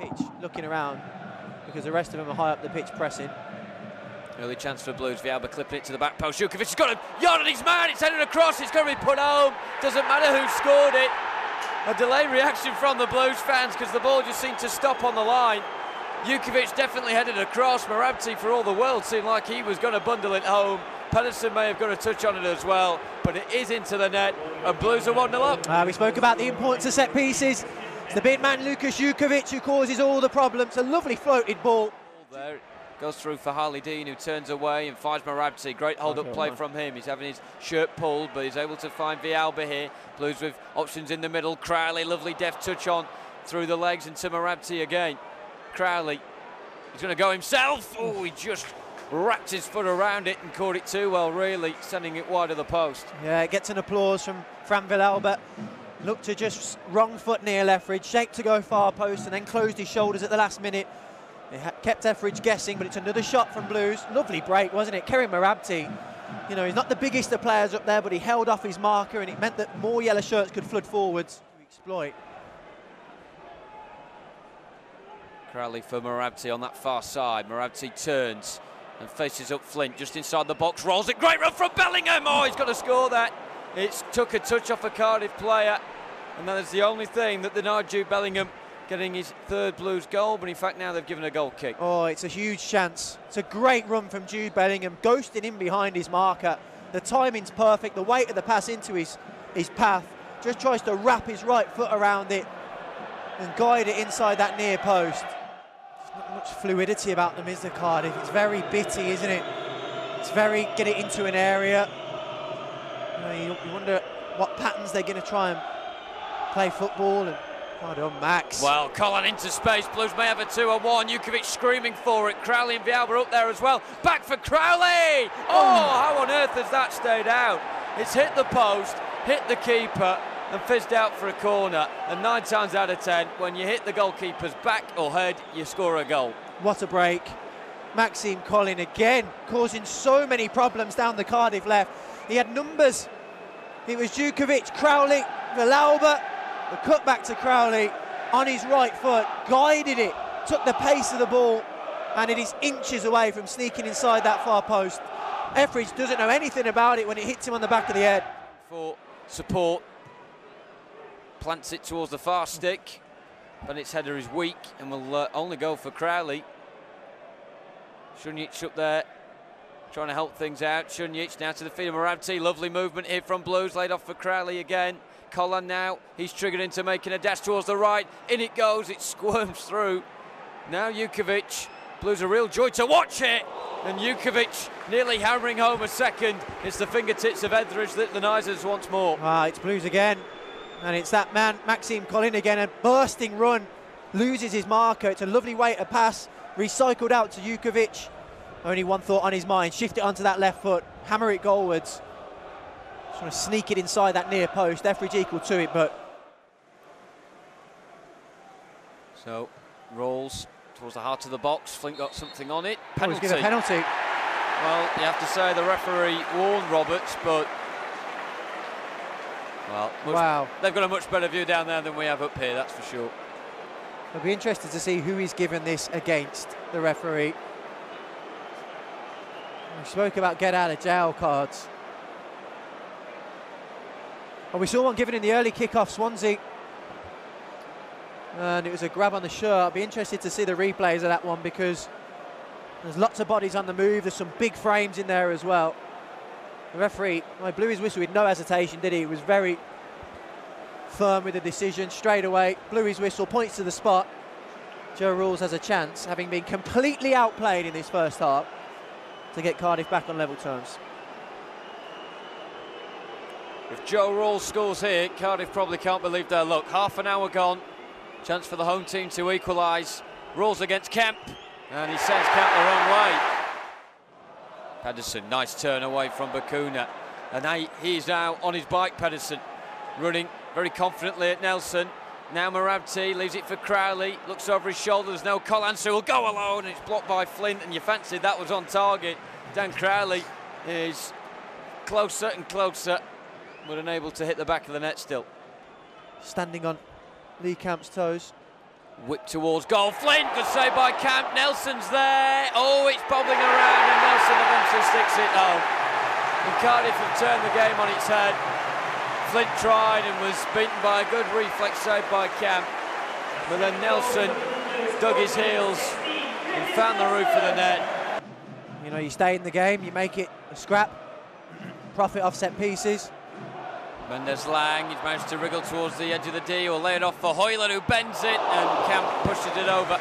pitch looking around because the rest of them are high up the pitch pressing. Early chance for Blues. Villalba clipping it to the back post. Jukovic has got a yard on his man. It's headed across. It's going to be put home. Doesn't matter who scored it. A delayed reaction from the Blues fans because the ball just seemed to stop on the line. Jukovic definitely headed across. Marabti, for all the world, seemed like he was going to bundle it home. Pedersen may have got a touch on it as well, but it is into the net, and Blues are 1-0 up. We spoke about the importance of set pieces. It's the big man, Lukas Jukovic, who causes all the problems. A lovely floated ball. There it goes through for Harley Dean, who turns away and finds Marabti. Great hold-up play from him. He's having his shirt pulled, but he's able to find Villalba here. Blues with options in the middle. Crowley, lovely deft touch on through the legs, and to Marabti again. Crowley, he's going to go himself. Oh, he just wrapped his foot around it and caught it too well, really, sending it wide of the post. Yeah, it gets an applause from Fran Villalba. Looked to just wrong foot near Etheridge, shaped to go far post, and then closed his shoulders at the last minute. It kept Etheridge guessing, but it's another shot from Blues. Lovely break, wasn't it? Kerim Marabti, you know, he's not the biggest of players up there, but he held off his marker, and it meant that more yellow shirts could flood forwards to exploit. Crowley for Marabti on that far side. Marabti turns and faces up Flint just inside the box, rolls it. Great run from Bellingham. Oh, he's got to score that. It took a touch off a Cardiff player, and that is the only thing that denied Jude Bellingham getting his third Blues goal, but in fact now they've given a goal kick. Oh, it's a huge chance. It's a great run from Jude Bellingham, ghosting in behind his marker. The timing's perfect, the weight of the pass into his path. Just tries to wrap his right foot around it and guide it inside that near post. Not much fluidity about them, is there, Cardiff? It's very bitty, isn't it? It's very get it into an area. You wonder what patterns they're going to try and play football. And well done, Max. Well, Colin into space. Blues may have a 2-on-1. Jukovic screaming for it. Crowley and Villalba up there as well. Back for Crowley! Oh, how on earth has that stayed out? It's hit the post, hit the keeper, and fizzed out for a corner. And 9 times out of 10, when you hit the goalkeeper's back or head, you score a goal. What a break. Maxime Colin again, causing so many problems down the Cardiff left. He had numbers. It was Jukovic, Crowley, Villalba. The cut back to Crowley on his right foot, guided it, took the pace of the ball, and it is inches away from sneaking inside that far post. Etheridge doesn't know anything about it when it hits him on the back of the head. For support. Plants it towards the far stick, but its header is weak and will only go for Crowley. Šunjić up there, trying to help things out. Šunjić now to the feet of Marabti. Lovely movement here from Blues, laid off for Crowley again. Colin now, he's triggered into making a dash towards the right. In it goes, it squirms through. Now Jukovic, Blues a real joy to watch it. And Jukovic nearly hammering home a second. It's the fingertips of Etheridge that denies us once more. It's Blues again. And it's that man, Maxime Colin again, a bursting run, loses his marker. It's a lovely way to pass, recycled out to Jukovic. Only one thought on his mind, shift it onto that left foot, hammer it goalwards. Just want to sneak it inside that near post, Etheridge equal to it, but... So, rolls towards the heart of the box, Flint got something on it. Penalty. He's given a penalty. Well, you have to say the referee warned Roberts, but... Well, wow. They've got a much better view down there than we have up here, that's for sure. I'll be interested to see who he's given this against, the referee. We spoke about get out of jail cards. Well, we saw one given in the early kick-off, Swansea. And it was a grab on the shirt. I'll be interested to see the replays of that one because there's lots of bodies on the move. There's some big frames in there as well. The referee blew his whistle with no hesitation, did he? He was very firm with the decision, straight away, blew his whistle, points to the spot. Joe Rules has a chance, having been completely outplayed in this first half, to get Cardiff back on level terms. If Joe Rules scores here, Cardiff probably can't believe their luck. Half an hour gone, chance for the home team to equalise. Rules against Kemp, and he sends Kemp the wrong way. Pedersen, nice turn away from Bakuna. And he's now on his bike, Pedersen, running very confidently at Nelson. Now Marabti leaves it for Crowley, looks over his shoulder, there's no Colin, so he'll go alone, and it's blocked by Flint, and you fancied that was on target. Dan Crowley is closer and closer, but unable to hit the back of the net still. Standing on Lee Camp's toes. Whip towards goal. Flint, good save by Camp. Nelson's there. Oh, it's bobbling around, and Nelson eventually sticks it home. And Cardiff have turned the game on its head. Flint tried and was beaten by a good reflex save by Camp. But then Nelson dug his heels and found the roof of the net. You know, you stay in the game, you make it a scrap, profit off set pieces. Mendes-Lang, he's managed to wriggle towards the edge of the D, or lay it off for Hoyland, who bends it, and Camp pushes it over.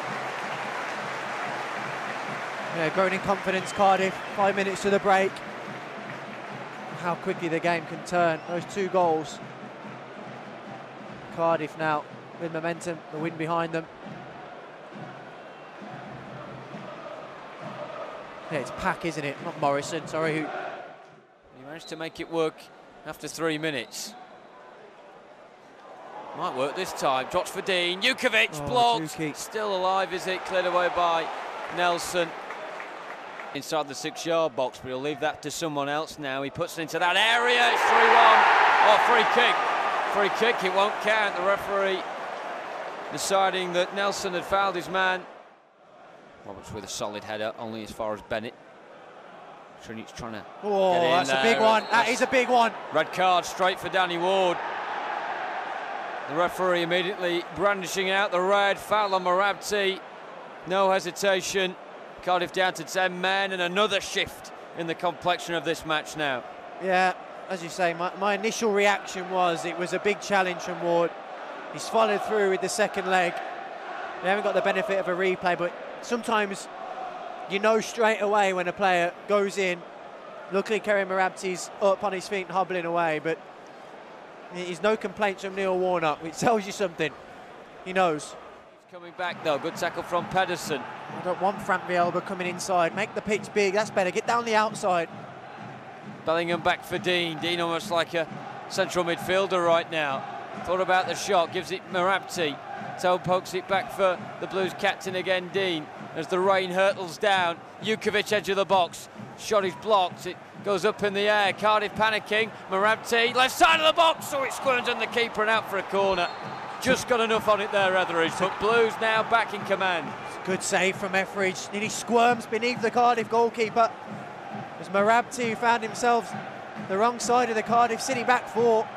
Yeah, growing in confidence, Cardiff. 5 minutes to the break. How quickly the game can turn. Those 2 goals. Cardiff now with momentum, the wind behind them. Yeah, it's Pack, isn't it? Not Morrison, sorry. He managed to make it work after 3 minutes. Might work this time. Drops for Dean. Jukovic blocked. Juki. Still alive, is it? Cleared away by Nelson. Inside the 6-yard box, but he'll leave that to someone else now. He puts it into that area. It's 3-1. Oh, free kick. Free kick. It won't count. The referee deciding that Nelson had fouled his man. Roberts with a solid header, only as far as Bennett. Trinity's trying to get in. That's a big one. That is a big one. Red card straight for Danny Ward. The referee immediately brandishing out the red. Foul on Marabti. No hesitation. Cardiff down to 10 men, and another shift in the complexion of this match now. Yeah, as you say, my initial reaction was it was a big challenge from Ward. He's followed through with the second leg. We haven't got the benefit of a replay, but sometimes you know straight away when a player goes in. Luckily, Kerry Marabti's up on his feet and hobbling away, but there's no complaints from Neil Warnock, which tells you something. He knows. He's coming back though. Good tackle from Pedersen. I don't want Frank Vielba coming inside. Make the pitch big. That's better. Get down the outside. Bellingham back for Dean. Dean almost like a central midfielder right now. Thought about the shot. Gives it Marabti. Toe pokes it back for the Blues captain again, Dean. As the rain hurtles down. Jukovic edge of the box. Shot is blocked. It goes up in the air. Cardiff panicking. Marabti left side of the box. So it squirms on the keeper and out for a corner. Just got enough on it there, Etheridge. But Blues now back in command. Good save from Etheridge. Nearly squirms beneath the Cardiff goalkeeper. As Marabti found himself the wrong side of the Cardiff City back four.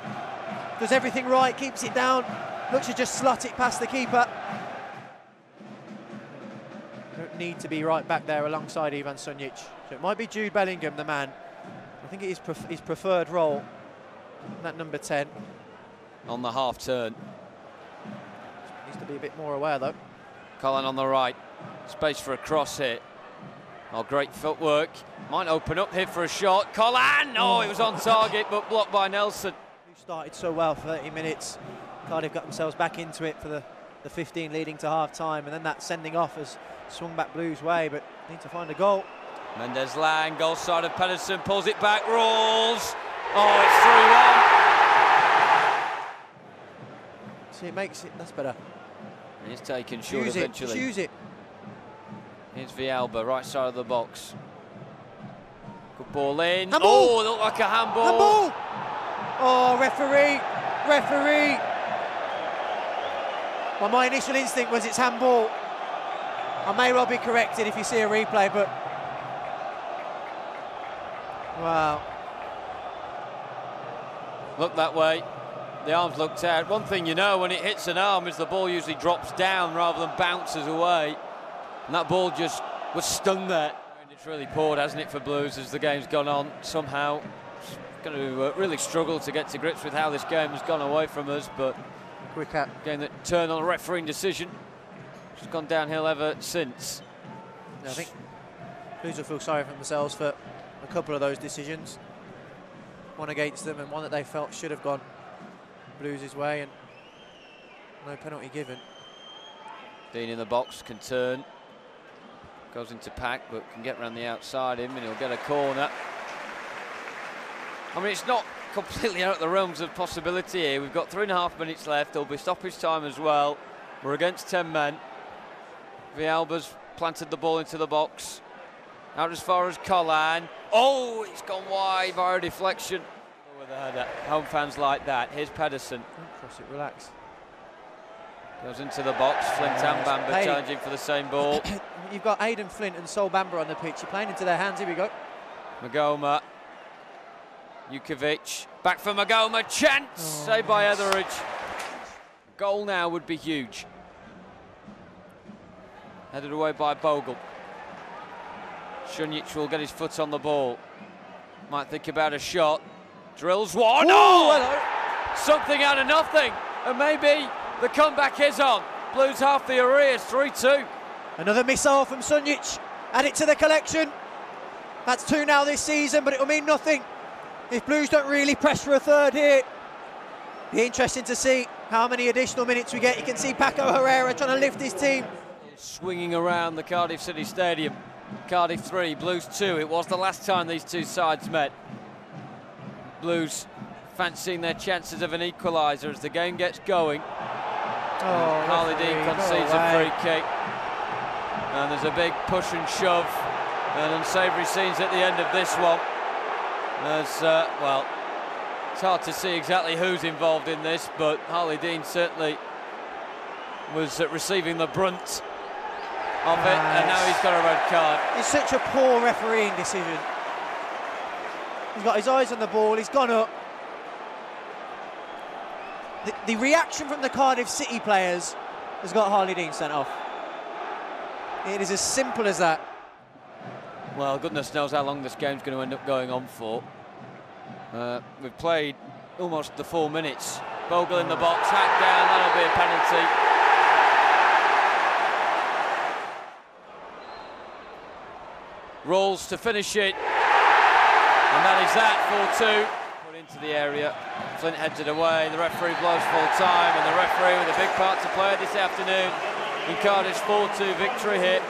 Does everything right, keeps it down. Looks to just slot it past the keeper. Don't need to be right back there alongside Ivan Sunjic. So it might be Jude Bellingham, the man. I think it is his preferred role, that number 10. On the half turn. Needs to be a bit more aware though. Colin on the right. Space for a cross hit. Oh, great footwork. Might open up here for a shot. Colin! Oh, it was on target, but blocked by Nelson. Who started so well for 30 minutes. Cardiff got themselves back into it for the 15 leading to half-time, and then that sending off has swung back Blues' way, but need to find a goal. Mendes-Lang, goal side of Pedersen, pulls it back, rolls. Oh, it's 3-1. See, it makes it, that's better. And he's taken short Use eventually. It, use it. Here's Vielba, right side of the box. Good ball in. Handball. Oh, it looked like a handball. Handball! Oh, referee! Referee! Well, my initial instinct was it's handball. I may well be corrected if you see a replay, but... Wow. Looked that way. The arms looked out. One thing you know when it hits an arm is the ball usually drops down rather than bounces away. And that ball just was stung there. And it's really poured, hasn't it, for Blues as the game's gone on. Somehow it's going to really struggle to get to grips with how this game has gone away from us. But quick cap. Game that turned on a refereeing decision. It's gone downhill ever since. Yeah, I think Blues will feel sorry for themselves for a couple of those decisions. One against them and one that they felt should have gone Blues' way, and no penalty given. Dean in the box, can turn. Goes into Pack, but can get around the outside him, and he'll get a corner. I mean, it's not completely out of the realms of possibility here. We've got 3.5 minutes left. There'll be stoppage time as well. We're against 10 men. Vielba's planted the ball into the box. Out as far as Colin. Oh, it's gone wide via deflection. With a header. Home fans like that. Here's Pedersen. Don't cross it, relax. Goes into the box, Flint and Bamber challenging for the same ball. You've got Aidan Flint and Sol Bamber on the pitch. You're playing into their hands. Here we go. Magoma. Jukovic. Back for Magoma. Chance! Saved by Etheridge. Goal now would be huge. Headed away by Bogle. Šunjić will get his foot on the ball. Might think about a shot. Drills one. Hello. Something out of nothing. And maybe the comeback is on. Blues half the arrears, 3-2. Another missile from Šunjić. Add it to the collection. That's 2 now this season, but it will mean nothing if Blues don't really press for a third here. Be interesting to see how many additional minutes we get. You can see Paco Herrera trying to lift his team. Swinging around the Cardiff City Stadium. Cardiff 3, Blues 2. It was the last time these two sides met. Blues fancying their chances of an equaliser as the game gets going. Harley Dean concedes a free kick. And there's a big push and shove and unsavoury scenes at the end of this one. As, well, it's hard to see exactly who's involved in this, but Harley Dean certainly was receiving the brunt of it, and now he's got a red card. It's such a poor refereeing decision. He's got his eyes on the ball, he's gone up. The reaction from the Cardiff City players has got Harley Dean sent off. It is as simple as that. Well, goodness knows how long this game's going to end up going on for. We've played almost the 4 minutes. Bogle in the box, hacked down, that'll be a penalty. Rolls to finish it. And that is that, 4-2. Put into the area. Flint heads it away, the referee blows full time, and the referee with a big part to play this afternoon in Cardiff's 4-2 victory here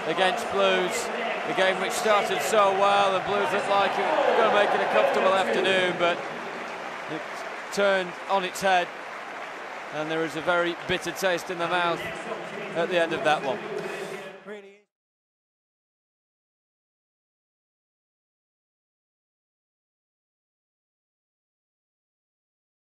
against Blues. The game which started so well, and Blues looked like it was going to make it a comfortable afternoon, but it turned on its head, and there is a very bitter taste in the mouth at the end of that one.